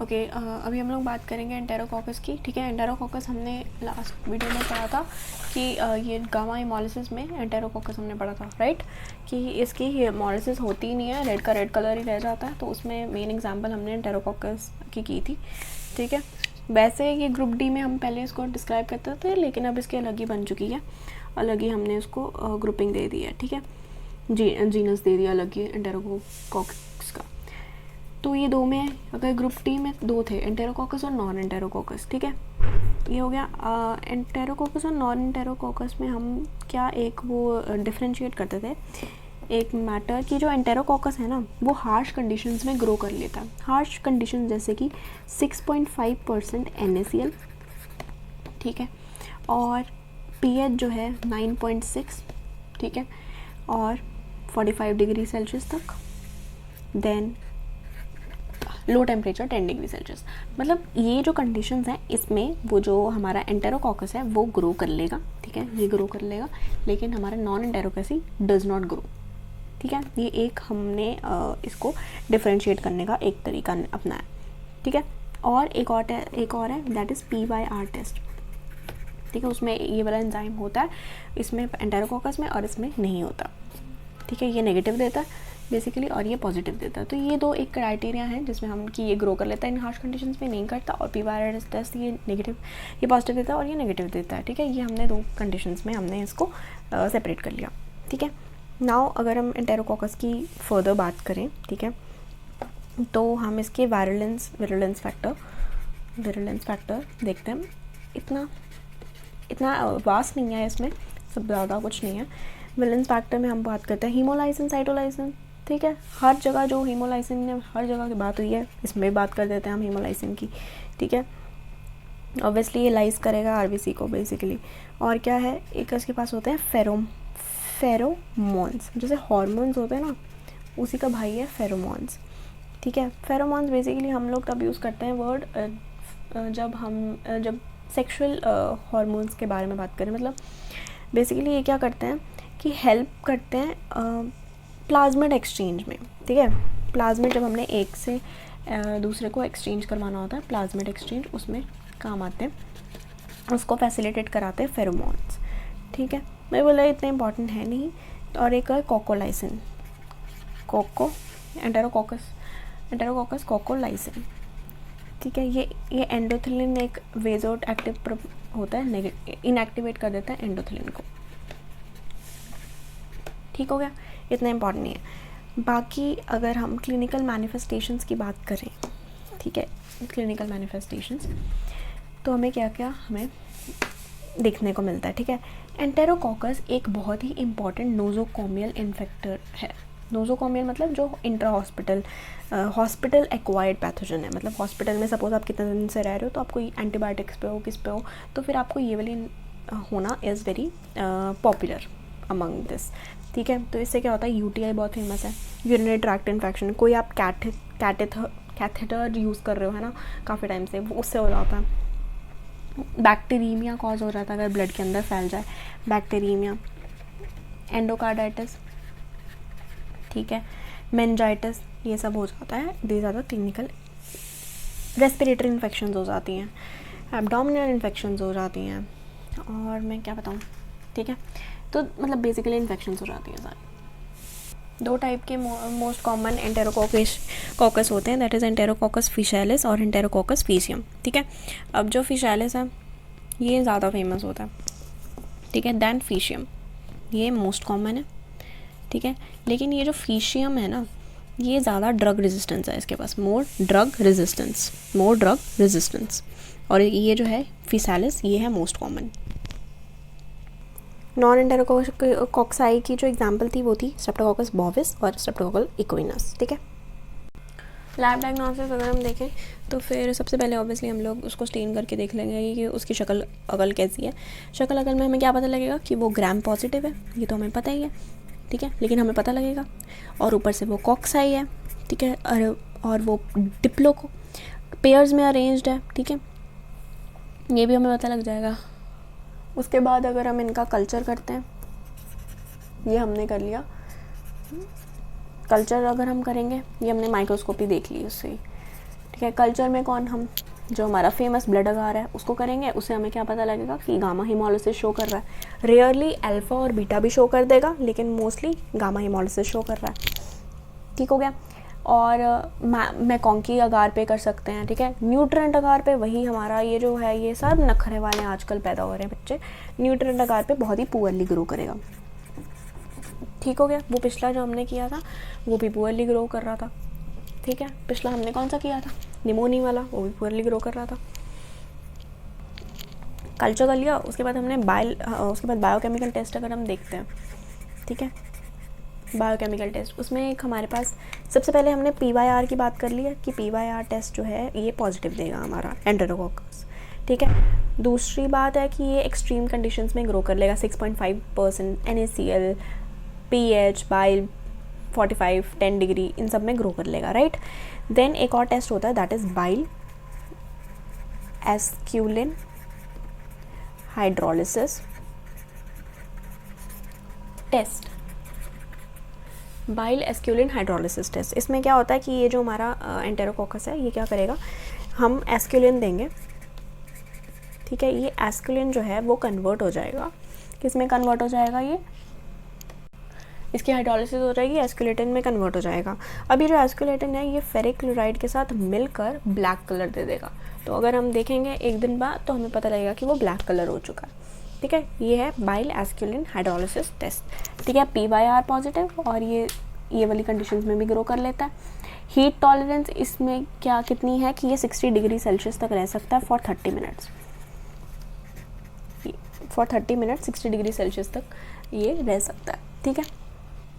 Okay, अभी हम लोग बात करेंगे एंटेरोकॉकस की। ठीक है, एंटेरोकॉकस हमने लास्ट वीडियो में पढ़ा था कि ये गामा हेमोलिसिस में एंटेरोकॉकस हमने पढ़ा था, राइट, कि इसकी हेमोलिसिस होती ही नहीं है, रेड का रेड कलर ही रह जाता है। तो उसमें मेन एग्जांपल हमने एंटेरोकॉकस की थी। ठीक है, वैसे ये ग्रुप डी में हम पहले इसको डिस्क्राइब करते थे, लेकिन अब इसकी अलग ही बन चुकी है, अलग ही हमने उसको ग्रुपिंग दे दी है। ठीक है, जीनस दे दिया अलग ही एंटेरोकॉकस का। तो ये दो में, अगर ग्रुप टी में दो थे, एंटेरोकॉकस और नॉन एंटेरोकॉकस। ठीक है, ये हो गया। एंटेरोकॉकस और नॉन एंटेरोकॉकस में हम क्या एक वो डिफ्रेंशिएट करते थे, एक मैटर की जो एंटेरोकॉकस है ना, वो हार्श कंडीशंस में ग्रो कर लेता है। हार्श कंडीशन जैसे कि 6.5% NaCl, ठीक है, और pH जो है 9.6, ठीक है, और 45 डिग्री सेल्सियस तक, then low temperature 10 degree Celsius. मतलब ये जो कंडीशंस हैं, इसमें वो जो हमारा एंटेरोकॉकस है वो ग्रो कर लेगा। ठीक है, ये ग्रो कर लेगा, लेकिन हमारा नॉन एंटेरोकॉकस डज नॉट ग्रो। ठीक है, ये एक हमने इसको डिफरेंशिएट करने का एक तरीका अपनाया। ठीक है, और एक और है दैट इज़ PYR टेस्ट। ठीक है, उसमें ये वाला एंजाइम होता है, इसमें एंटेरोकॉकस में, और इसमें नहीं होता। ठीक है, ये नेगेटिव देता है बेसिकली, और ये पॉजिटिव देता है। तो ये दो एक क्राइटेरिया हैं जिसमें हम कि ये ग्रो कर लेता है इन हार्श कंडीशंस में, नहीं करता, और PYR टेस्ट ये नेगेटिव, ये पॉजिटिव देता है और ये नेगेटिव देता है। ठीक है, ये हमने दो कंडीशंस में हमने इसको सेपरेट कर लिया। ठीक है, नाउ अगर हम एंटेरोकॉकस की फर्दर बात करें, ठीक है, तो हम इसके विरुलेंस फैक्टर देखते हैं। इतना वास्ट नहीं है इसमें, सब ज़्यादा कुछ नहीं है। विरुलेंस फैक्टर में हम बात करते हैं हीमोलाइसिन, साइटोलाइसिन। ठीक है, हर जगह जो हीमोलाइसिन ने हर जगह की बात हुई है, इसमें भी बात कर देते हैं हम हीमोलाइसिन की। ठीक है, ऑब्वियसली ये लाइज करेगा RBC को बेसिकली। और क्या है, एक इसके पास होते हैं फेरोमोन्स, जैसे हॉर्मोन्स होते हैं ना, उसी का भाई है फेरोमोन्स। ठीक है, फेरोमोन्स बेसिकली हम लोग तब यूज़ करते हैं वर्ड जब सेक्सुअल हॉर्मोन्स के बारे में बात करें। मतलब बेसिकली ये क्या करते हैं कि हेल्प करते हैं प्लाज्मिड एक्सचेंज में। ठीक है, प्लाज्मिड जब हमने एक से दूसरे को एक्सचेंज करवाना होता है, प्लाज्मिड एक्सचेंज, उसमें काम आते हैं, उसको फैसिलिटेट कराते हैं फेरोमोन्स। ठीक है, मैं बोला इतना इंपॉर्टेंट है नहीं। और एक है कोकोलाइसिन, एंटेरोकॉकस कोकोलाइसिन। ठीक है, ये एंडोथिलिन एक वेजो एक्टिव होता है, इनएक्टिवेट कर देता है एंडोथिलिन को। ठीक हो गया, इतना इम्पॉर्टेंट नहीं है। बाकी अगर हम क्लिनिकल मैनिफेस्टेशंस की बात करें, ठीक है, क्लिनिकल मैनिफेस्टेशंस, तो हमें क्या क्या हमें देखने को मिलता है। ठीक है, एंटेरोकॉकस एक बहुत ही इम्पॉर्टेंट नोजोकोमियल इन्फेक्टर है। नोजोकोमियल मतलब जो इंट्रा हॉस्पिटल एक्वायर्ड पैथोजन है। मतलब हॉस्पिटल में सपोज आप कितने दिन से रह रहे हो, तो आपको एंटीबायोटिक्स पे हो, किस पे हो, तो फिर आपको ये वाली होना is very popular among this. ठीक है, तो इससे क्या होता है, UTI बहुत फेमस है, यूरिनरी ट्रैक्ट इन्फेक्शन। कोई आप कैथेटर यूज़ कर रहे हो है ना काफ़ी टाइम से, वो उससे हो जाता है। बैक्टीरियमिया कॉज हो जाता है अगर ब्लड के अंदर फैल जाए, बैक्टीरियमिया, एंडोकार्डाइटिस, ठीक है, मेनिंजाइटिस, ये सब हो जाता है। These are the clinical. Respiratory infections हो जाती हैं, एब्डोमिनल इन्फेक्शंस हो जाती हैं, और मैं क्या बताऊँ। ठीक है, तो मतलब बेसिकली इन्फेक्शंस हो जाती हैं सारी। दो टाइप के मोस्ट कॉमन एंटेरोकॉकस होते हैं, दैट इज़ एंटेरोकॉकस फिशैलिस और एंटेरोकॉकस फीसियम। ठीक है, अब जो फिशैलिस है ये ज़्यादा फेमस होता है, ठीक है, दैन फीशियम, ये मोस्ट कॉमन है। ठीक है, लेकिन ये जो फीशियम है ना, ये ज़्यादा ड्रग रेजिस्टेंस है इसके पास, मोर ड्रग रेजिस्टेंस। और ये जो है फिशैलिस, ये है मोस्ट कॉमन। नॉन एंटेरोकॉक्साई की जो एग्जांपल थी वो थी स्ट्रेप्टोकोकस बोविस और स्ट्रेप्टोकोकस इक्विनस। ठीक है, लैब डायग्नोसिस अगर हम देखें तो फिर सबसे पहले ऑब्वियसली हम लोग उसको स्टेन करके देख लेंगे कि उसकी शक्ल अकल कैसी है। शक्ल अकल में हमें क्या पता लगेगा कि वो ग्राम पॉजिटिव है, ये तो हमें पता ही है। ठीक है, लेकिन हमें पता लगेगा, और ऊपर से वो कॉक्साई है। ठीक है, और वो डिप्लो को पेयर्स में अरेंज्ड है। ठीक है, ये भी हमें पता लग जाएगा। उसके बाद अगर हम इनका कल्चर करते हैं, ये हमने कर लिया कल्चर। अगर हम करेंगे, ये हमने माइक्रोस्कोपी देख ली उससे, ठीक है। कल्चर में कौन, हम जो हमारा फेमस ब्लड अगार है उसको करेंगे, उससे हमें क्या पता लगेगा कि गामा हेमोलिसिस शो कर रहा है। रेयरली अल्फ़ा और बीटा भी शो कर देगा, लेकिन मोस्टली गामा हेमोलिसिस शो कर रहा है। ठीक हो गया। और मैकॉन्की अगार पे कर सकते हैं, ठीक है। न्यूट्रेंट अगार पे वही हमारा ये जो है, ये सब नखरे वाले आजकल पैदा हो रहे हैं बच्चे, न्यूट्रेंट अगार पे बहुत ही पुअरली ग्रो करेगा। ठीक हो गया। वो पिछला जो हमने किया था वो भी पुअरली ग्रो कर रहा था, ठीक है। पिछला हमने कौन सा किया था, निमोनी वाला, वो भी पुअरली ग्रो कर रहा था। कल्चर कर लिया, उसके बाद हमने उसके बाद बायोकेमिकल टेस्ट अगर हम देखते हैं, ठीक है, बायोकेमिकल टेस्ट, उसमें एक हमारे पास सबसे पहले हमने PYR की बात कर ली है कि PYR टेस्ट जो है ये पॉजिटिव देगा हमारा एंटेरोकोकस, ठीक है। दूसरी बात है कि ये एक्सट्रीम कंडीशंस में ग्रो कर लेगा, 6.5% NaCl, pH, बाइल 45, 10 डिग्री, इन सब में ग्रो कर लेगा, राइट। देन एक और टेस्ट होता है, that is bile esculin hydrolysis test, bile esculin hydrolysis test. इसमें क्या होता है कि ये जो हमारा एंटेरोकोकस है ये क्या करेगा, हम एस्क्यूलिन देंगे, ठीक है। ये एस्क्यूलिन जो है वो कन्वर्ट हो जाएगा, किस में कन्वर्ट हो जाएगा, ये इसकी हाइड्रोलिसिस हो जाएगी, एस्क्यूलेटिन में कन्वर्ट हो जाएगा। अब ये जो एस्क्यूलेटिन है ये फेरिक क्लोराइड के साथ मिलकर ब्लैक कलर दे देगा। तो अगर हम देखेंगे एक दिन बाद तो हमें पता लगेगा कि वो ब्लैक कलर हो चुका है, ठीक है। ये है बाइल एस्क्यूलिन हाइड्रोलिसिस टेस्ट, ठीक है। PYR पॉजिटिव और ये वाली कंडीशंस में भी ग्रो कर लेता है। हीट टॉलरेंस इसमें क्या कितनी है कि ये 60 डिग्री सेल्सियस तक रह सकता है फॉर 30 मिनट्स, 60 डिग्री सेल्सियस तक ये रह सकता है, ठीक है।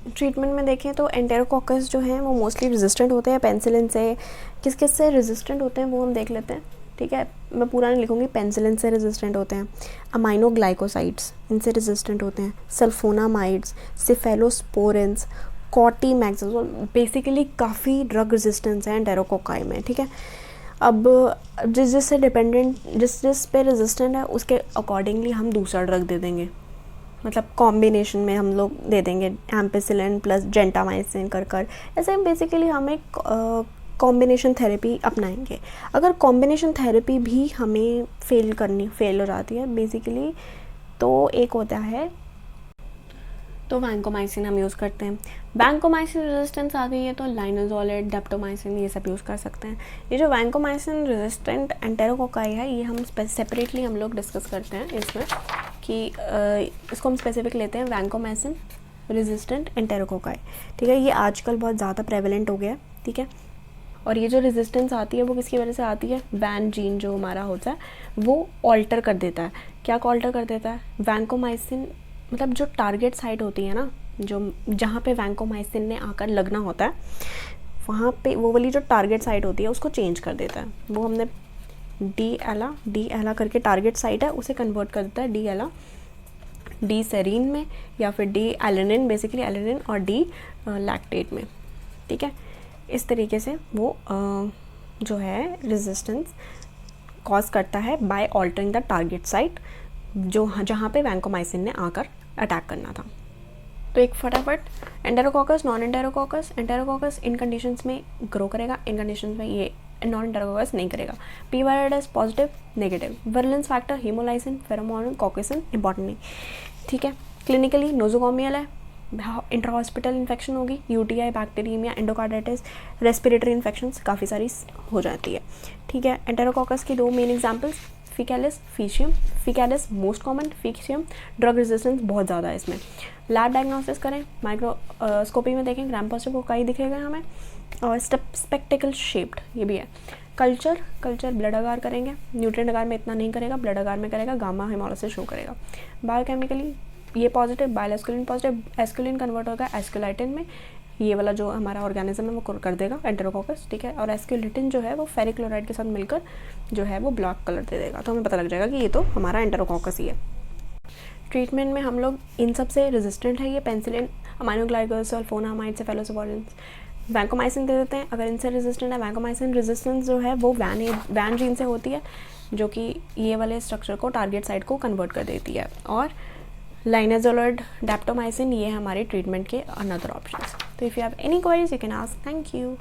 ट्रीटमेंट में देखें तो एंटेरोकोकस जो हैं वो मोस्टली रेजिस्टेंट होते हैं पेनिसिलिन से। किस किस से रेजिस्टेंट होते हैं वो हम देख लेते हैं, ठीक है। मैं पूरा नहीं लिखूंगी, पेनिसिलिन से रेजिस्टेंट होते हैं, अमाइनोग्लाइकोसाइड्स इनसे रेजिस्टेंट होते हैं, सल्फोनामाइड्स, सिफेलोस्पोरिन्स, कॉटीमैक्सिस, बेसिकली काफ़ी ड्रग रेजिस्टेंस है एंटेरोकोकाई में, ठीक है। अब जिस पे रेजिस्टेंट है उसके अकॉर्डिंगली हम दूसरा ड्रग दे देंगे, मतलब कॉम्बिनेशन में हम लोग दे देंगे एम्पिसिलिन प्लस जेंटामाइसिन कर ऐसे हम बेसिकली हम एक कॉम्बिनेशन थेरेपी अपनाएंगे। अगर कॉम्बिनेशन थेरेपी भी हमें फेल हो जाती है बेसिकली, तो एक होता है तो वैंकोमाइसिन हम यूज़ करते हैं। वैंकोमाइसिन रेजिस्टेंस आ गई है तो लाइनोजोलेट, डेप्टोमाइसिन ये सब यूज़ कर सकते हैं। ये जो वैंकोमाइसिन रेजिस्टेंट एंटेरोकोकाई है ये हम सेपरेटली हम लोग डिस्कस करते हैं इसमें कि इसको हम स्पेसिफिक लेते हैं वैंकोमाइसिन रेजिस्टेंट एंटेरोकोकाई, ठीक है। ये आजकल बहुत ज़्यादा प्रेवलेंट हो गया है, ठीक है। और ये जो रेजिस्टेंस आती है वो किसकी वजह से आती है, वैन जीन जो हमारा होता है वो ऑल्टर कर देता है। क्या ऑल्टर कर देता है, वैंकोमाइसिन मतलब जो टारगेट साइट होती है ना, जो जहाँ पे वैंकोमाइसिन ने आकर लगना होता है वहाँ पे वो वाली जो टारगेट साइट होती है उसको चेंज कर देता है। वो हमने डी एला करके टारगेट साइट है उसे कन्वर्ट कर देता है डी एला डी सेरीन में या फिर डी एलेनिन, बेसिकली एलेनिन और डी लैक्टेट में, ठीक है। इस तरीके से वो जो है रेजिस्टेंस कॉज करता है by altering the target site जो जहाँ पे वैंकोमाइसिन ने आकर अटैक करना था। तो एक फटाफट एंटेरोकोकस, नॉन एंटेरोकोकस, एंटेरोकोकस इन कंडीशंस में ग्रो करेगा, इन कंडीशंस में ये नॉन एंटेरोकोकस नहीं करेगा। PYR test positive, negative, virulence factor haemolysin, pheromone, कॉकेसिन इंपॉर्टेंट नहीं, ठीक है। क्लिनिकली नोजोकोमियल है, इंट्रा हॉस्पिटल इन्फेक्शन होगी, UTI, bacteraemia, endocarditis, respiratory infections काफ़ी सारी हो जाती है, ठीक है। एंटेरोकोकस की दो main examples, faecalis, faecium. Faecalis most common, faecium drug resistance बहुत ज़्यादा है इसमें। लैब डायग्नोसिस करें, माइक्रोस्कोपी में देखें, ग्राम पॉजिटिव कोकाई दिखेगा हमें, और स्पेक्टिकल शेप्ड ये भी है। कल्चर ब्लड अगार करेंगे, न्यूट्रिएंट अगार में इतना नहीं करेगा, ब्लड अगार में करेगा, गामा हेमोलिसिस शो करेगा। बायोकेमिकली ये पॉजिटिव, बाइल एस्क्यूलिन पॉजिटिव, एस्क्यूलिन कन्वर्ट होगा एस्क्यूलाइटिन में, ये वाला जो हमारा ऑर्गेनिज्म है वो कर देगा एंटेरोकोकस, ठीक है। और एस्क्यूलेटिन जो है वो फेरिक क्लोराइड के साथ मिलकर जो है वो ब्लैक कलर दे देगा, तो हमें पता लग जाएगा कि ये तो हमारा एंटेरोकोकस ही है। ट्रीटमेंट में हम लोग इन सब से रेजिस्टेंट है ये पेनिसिलिन, अमाइनोग्लाइकोस, सल्फोनामाइड, सेफेलोस्पोरिन्स, वैंकोमाइसिन दे देते हैं। अगर इनसे रेजिस्टेंट है, वैंकोमाइसिन रेजिस्टेंस जो है वो वैन जीन से होती है जो कि ये वाले स्ट्रक्चर को टारगेट साइट को कन्वर्ट कर देती है। और लाइनाजोलिड, डेप्टोमाइसिन ये हमारे ट्रीटमेंट के अनदर ऑप्शंस। तो if you have any queries you can ask. Thank you.